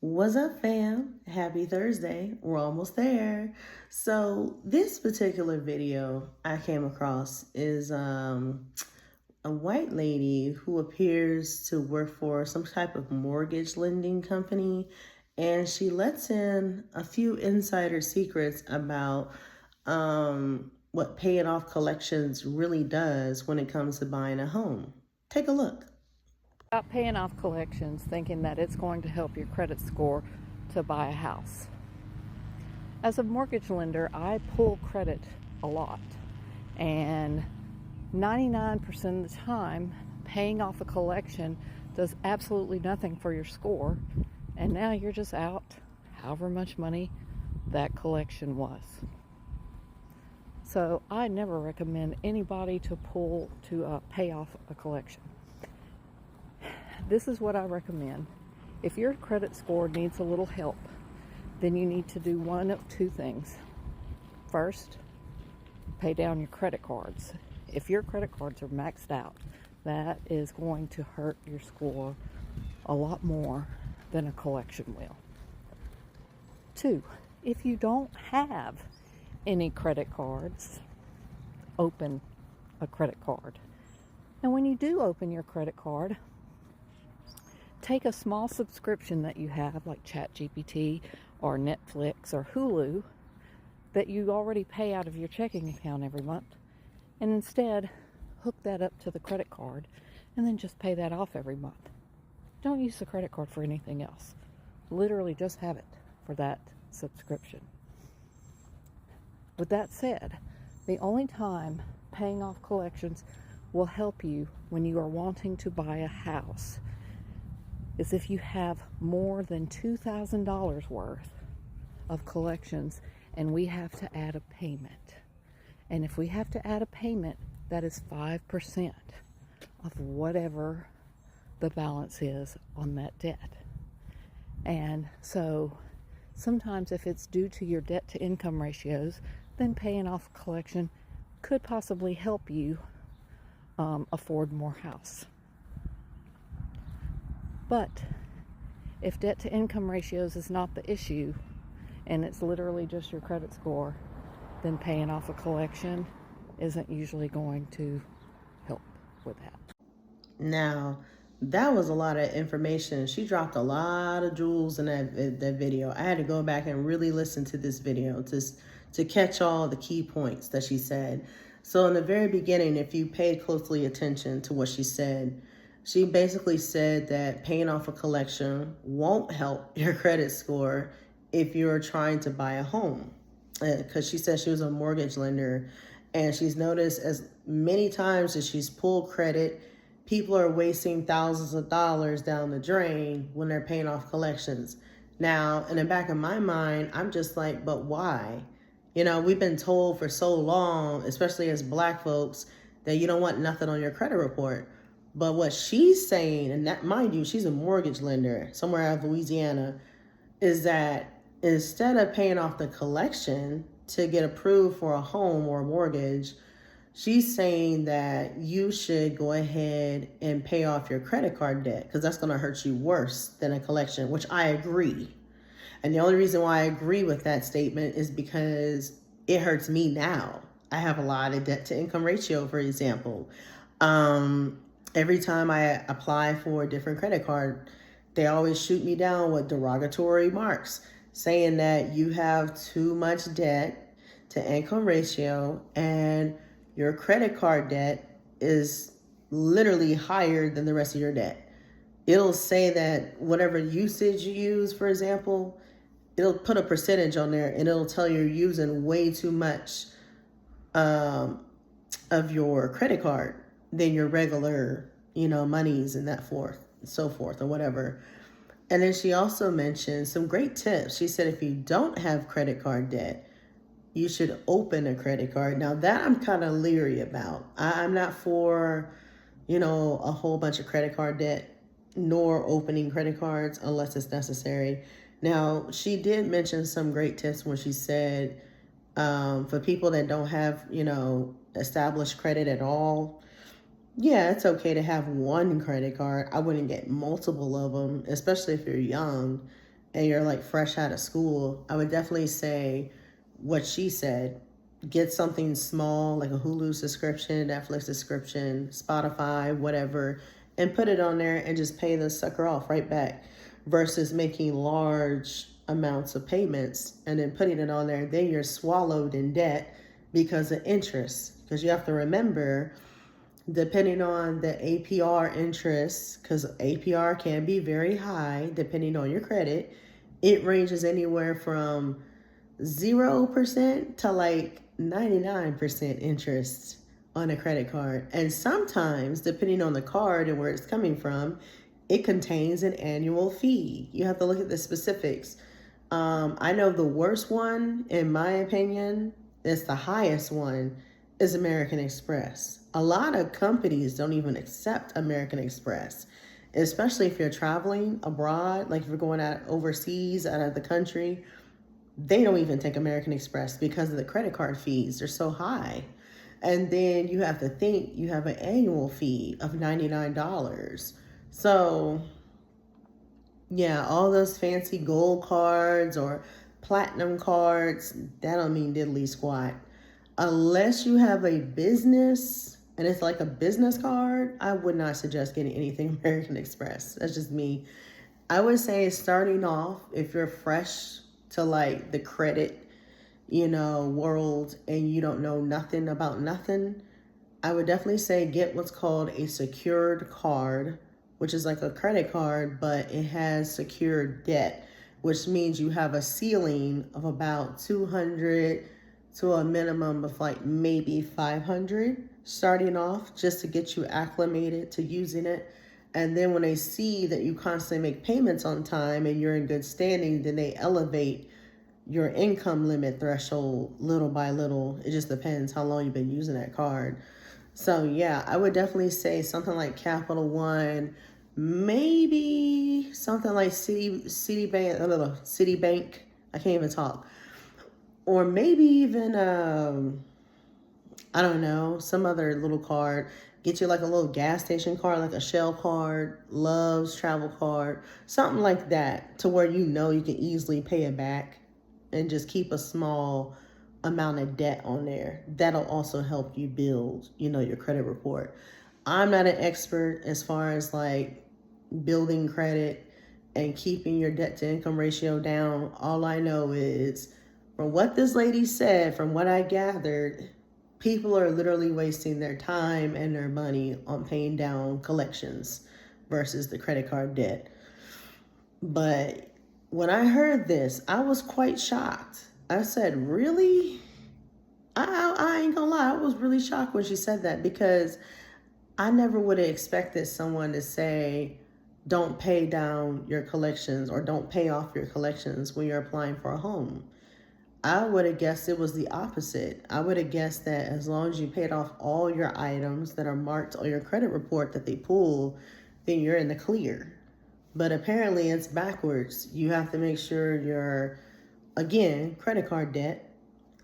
What's up, fam? Happy Thursday. We're almost there. So this particular video I came across is a white lady who appears to work for some type of mortgage lending company, and she lets in a few insider secrets about what paying off collections really does when it comes to buying a home. Take a look. About paying off collections thinking that it's going to help your credit score to buy a house. As a mortgage lender, I pull credit a lot, and 99% of the time, paying off a collection does absolutely nothing for your score, and now you're just out however much money that collection was. So I never recommend anybody to pay off a collection. This is what I recommend. If your credit score needs a little help, then you need to do one of two things. First, pay down your credit cards. If your credit cards are maxed out, that is going to hurt your score a lot more than a collection will. Two, if you don't have any credit cards, open a credit card. And when you do open your credit card, take a small subscription that you have, like ChatGPT or Netflix or Hulu, that you already pay out of your checking account every month, and instead hook that up to the credit card and then just pay that off every month. Don't use the credit card for anything else. Literally just have it for that subscription. With that said, the only time paying off collections will help you when you are wanting to buy a house is if you have more than $2,000 worth of collections and we have to add a payment. And if we have to add a payment, that is 5% of whatever the balance is on that debt. And so sometimes if it's due to your debt to income ratios, then paying off a collection could possibly help you afford more house. But if debt to income ratios is not the issue and it's literally just your credit score, then paying off a collection isn't usually going to help with that. Now, that was a lot of information. She dropped a lot of jewels in that video. I had to go back and really listen to this video to catch all the key points that she said. So in the very beginning, if you paid closely attention to what she said, she basically said that paying off a collection won't help your credit score if you're trying to buy a home. Because she said she was a mortgage lender, and she's noticed as many times as she's pulled credit, people are wasting thousands of dollars down the drain when they're paying off collections. Now, in the back of my mind, I'm just like, but why? You know, we've been told for so long, especially as Black folks, that you don't want nothing on your credit report. But what she's saying, and that, mind you, she's a mortgage lender somewhere out of Louisiana, is that instead of paying off the collection to get approved for a home or a mortgage, she's saying that you should go ahead and pay off your credit card debt because that's going to hurt you worse than a collection, which I agree. And the only reason why I agree with that statement is because it hurts me now. I have a lot of debt to income ratio, for example. Every time I apply for a different credit card, they always shoot me down with derogatory marks saying that you have too much debt to income ratio and your credit card debt is literally higher than the rest of your debt. It'll say that whatever usage you use, for example, it'll put a percentage on there and it'll tell you you're using way too much of your credit card than your regular, monies and that forth, so forth, or whatever. And then she also mentioned some great tips. She said if you don't have credit card debt, you should open a credit card. Now that I'm kind of leery about. I'm not for, a whole bunch of credit card debt, nor opening credit cards unless it's necessary. Now, she did mention some great tips when she said for people that don't have, established credit at all, yeah, it's okay to have one credit card. I wouldn't get multiple of them, especially if you're young. and you're like fresh out of school, I would definitely say what she said. Get something small like a Hulu subscription, Netflix subscription, Spotify, whatever, and put it on there and just pay the sucker off right back versus making large amounts of payments and then putting it on there. Then you're swallowed in debt because of interest. Because you have to remember, depending on the APR interest, because APR can be very high depending on your credit, it ranges anywhere from 0% to like 99% interest on a credit card. And sometimes, depending on the card and where it's coming from, it contains an annual fee. You have to look at the specifics. I know the worst one, in my opinion, is the highest one, is American Express. A lot of companies don't even accept American Express, especially if you're traveling abroad, like if you're going out overseas, out of the country. They don't even take American Express because of the credit card fees. They're so high. And then you have to think you have an annual fee of $99. So yeah, all those fancy gold cards or platinum cards, that don't mean diddly squat. Unless you have a business and it's like a business card, I would not suggest getting anything American Express. That's just me. I would say starting off, if you're fresh to like the credit, world and you don't know nothing about nothing, I would definitely say get what's called a secured card, which is like a credit card, but it has secured debt, which means you have a ceiling of about 200 to a minimum of like maybe 500 starting off, just to get you acclimated to using it. And then when they see that you constantly make payments on time and you're in good standing, then they elevate your income limit threshold little by little. It just depends how long you've been using that card. So yeah, I would definitely say something like Capital One, maybe something like Citibank. I can't even talk. Or maybe even I don't know, some other little card. Get you like a little gas station card, like a Shell card, Love's travel card, something like that, to where you can easily pay it back and just keep a small amount of debt on there. That'll also help you build, your credit report. I'm not an expert as far as like building credit and keeping your debt to income ratio down. All I know is from what this lady said, from what I gathered, people are literally wasting their time and their money on paying down collections versus the credit card debt. But when I heard this, I was quite shocked. I said, really? I ain't gonna lie, I was really shocked when she said that, because I never would have expected someone to say, don't pay down your collections or don't pay off your collections when you're applying for a home. I would have guessed it was the opposite. I would have guessed that as long as you paid off all your items that are marked on your credit report that they pull, then you're in the clear. But apparently it's backwards. You have to make sure your, again, credit card debt,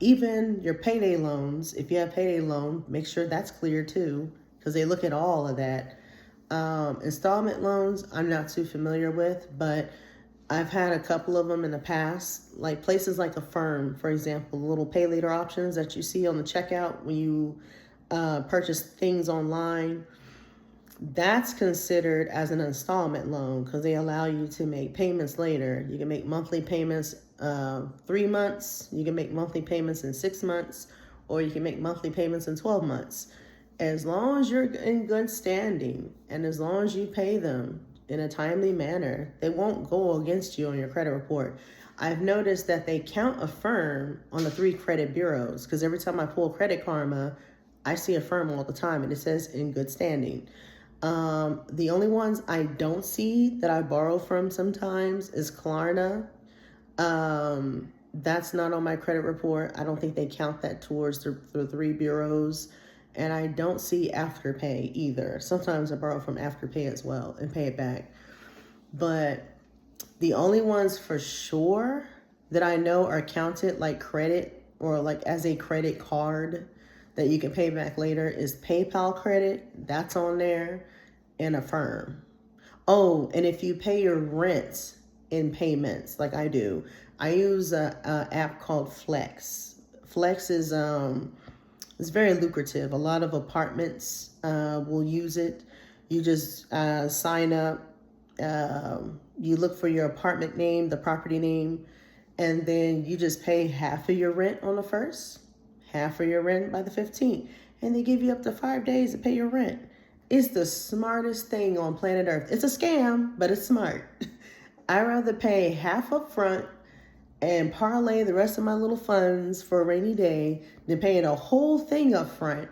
even your payday loans, if you have payday loan, make sure that's clear too, because they look at all of that. Installment loans, I'm not too familiar with, but I've had a couple of them in the past, like places like Affirm, for example, little pay later options that you see on the checkout when you purchase things online. That's considered as an installment loan because they allow you to make payments later. You can make monthly payments 3 months, you can make monthly payments in 6 months, or you can make monthly payments in 12 months. As long as you're in good standing and as long as you pay them in a timely manner, they won't go against you on your credit report. I've noticed that they count Affirm on the 3 credit bureaus, because every time I pull Credit Karma, I see Affirm all the time and it says in good standing. The only ones I don't see that I borrow from sometimes is Klarna. That's not on my credit report. I don't think they count that towards the 3 bureaus. And I don't see Afterpay either. Sometimes I borrow from Afterpay as well and pay it back. But the only ones for sure that I know are counted like credit or like as a credit card that you can pay back later is PayPal credit. That's on there, and Affirm. Oh, and if you pay your rent in payments like I do. I use a app called Flex. Flex is it's very lucrative. A lot of apartments will use it. You just sign up. You look for your apartment name, the property name, and then you just pay half of your rent on the first, half of your rent by the 15th, and they give you up to 5 days to pay your rent. It's the smartest thing on planet Earth. It's a scam, but it's smart. I'd rather pay half up front and parlay the rest of my little funds for a rainy day than paying a whole thing up front,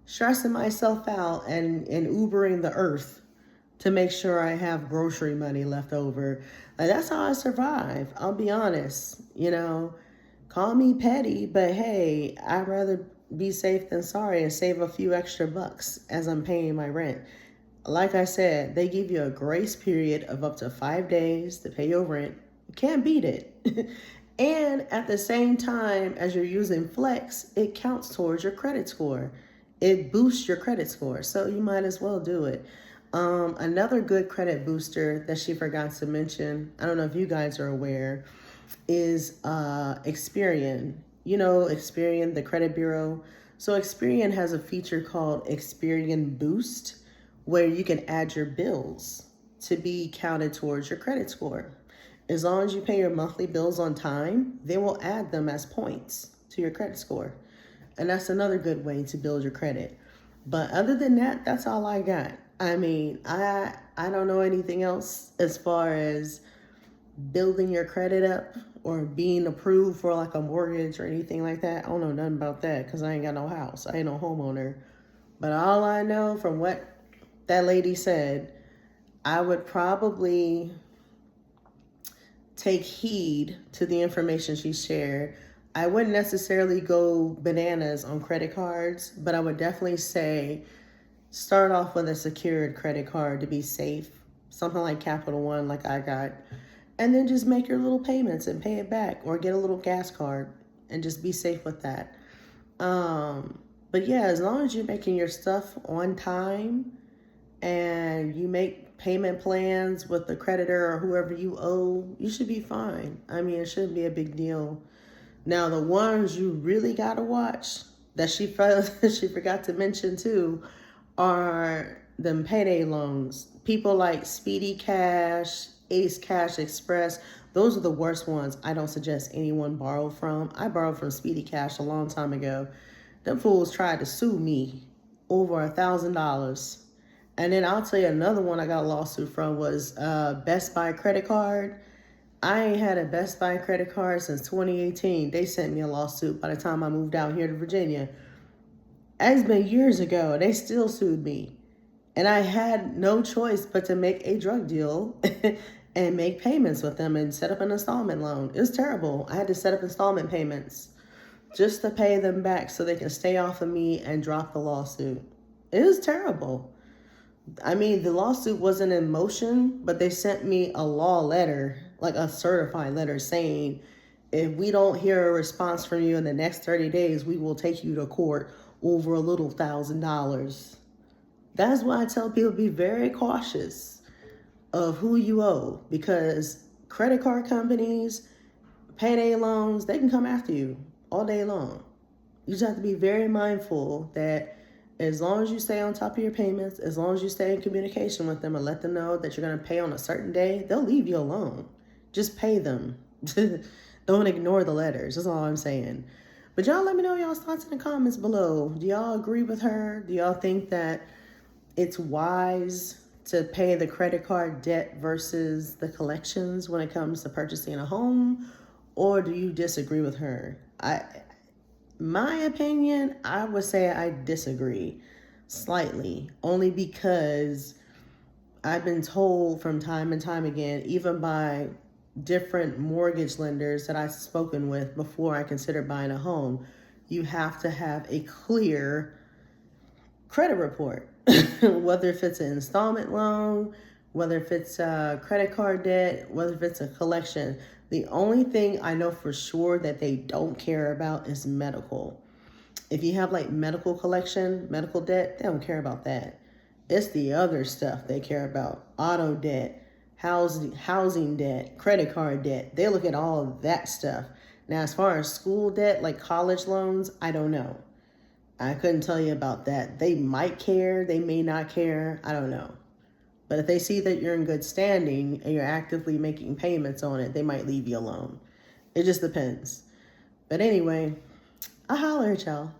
stressing myself out and Ubering the earth to make sure I have grocery money left over. Like, that's how I survive. I'll be honest, call me petty, but hey, I'd rather be safe than sorry and save a few extra bucks as I'm paying my rent. Like I said, they give you a grace period of up to 5 days to pay your rent. You can't beat it. And at the same time as you're using Flex, it counts towards your credit score. It boosts your credit score, so you might as well do it. Another good credit booster that she forgot to mention, I don't know if you guys are aware, is Experian. Experian, the credit bureau. So Experian has a feature called Experian Boost, where you can add your bills to be counted towards your credit score. As long as you pay your monthly bills on time, they will add them as points to your credit score. And that's another good way to build your credit. But other than that, that's all I got. I mean, I don't know anything else as far as building your credit up or being approved for like a mortgage or anything like that. I don't know nothing about that because I ain't got no house. I ain't no homeowner. But all I know from what that lady said, I would probably take heed to the information she shared. I wouldn't necessarily go bananas on credit cards, but I would definitely say start off with a secured credit card to be safe, something like Capital One like I got, and then just make your little payments and pay it back, or get a little gas card and just be safe with that. But yeah, as long as you're making your stuff on time and you make payment plans with the creditor or whoever you owe, you should be fine. I mean, it shouldn't be a big deal. Now, the ones you really got to watch that she forgot to mention too are them payday loans. People like Speedy Cash, Ace Cash Express. Those are the worst ones. I don't suggest anyone borrow from. I borrowed from Speedy Cash a long time ago. Them fools tried to sue me over $1,000. And then I'll tell you another one I got a lawsuit from was Best Buy credit card. I ain't had a Best Buy credit card since 2018. They sent me a lawsuit by the time I moved out here to Virginia. It's been years ago. They still sued me. And I had no choice but to make a drug deal and make payments with them and set up an installment loan. It was terrible. I had to set up installment payments just to pay them back so they can stay off of me and drop the lawsuit. It was terrible. I mean, the lawsuit wasn't in motion, but they sent me a law letter, like a certified letter saying, if we don't hear a response from you in the next 30 days, we will take you to court over a little $1,000. That's why I tell people be very cautious of who you owe, because credit card companies, payday loans, they can come after you all day long. You just have to be very mindful that as long as you stay on top of your payments, as long as you stay in communication with them and let them know that you're going to pay on a certain day, they'll leave you alone. Just pay them. Don't ignore the letters. That's all I'm saying. But y'all let me know y'all's thoughts in the comments below. Do y'all agree with her? Do y'all think that it's wise to pay the credit card debt versus the collections when it comes to purchasing a home? Or do you disagree with her? My opinion, I would say I disagree slightly, only because I've been told from time and time again, even by different mortgage lenders that I've spoken with before I consider buying a home, you have to have a clear credit report, whether if it's an installment loan, whether if it's a credit card debt, whether if it's a collection. The only thing I know for sure that they don't care about is medical. If you have like medical collection, medical debt, they don't care about that. It's the other stuff they care about. Auto debt, housing debt, credit card debt. They look at all of that stuff. Now, as far as school debt, like college loans, I don't know. I couldn't tell you about that. They might care, they may not care, I don't know. But if they see that you're in good standing and you're actively making payments on it, they might leave you alone. It just depends. But anyway, I'll holler at y'all.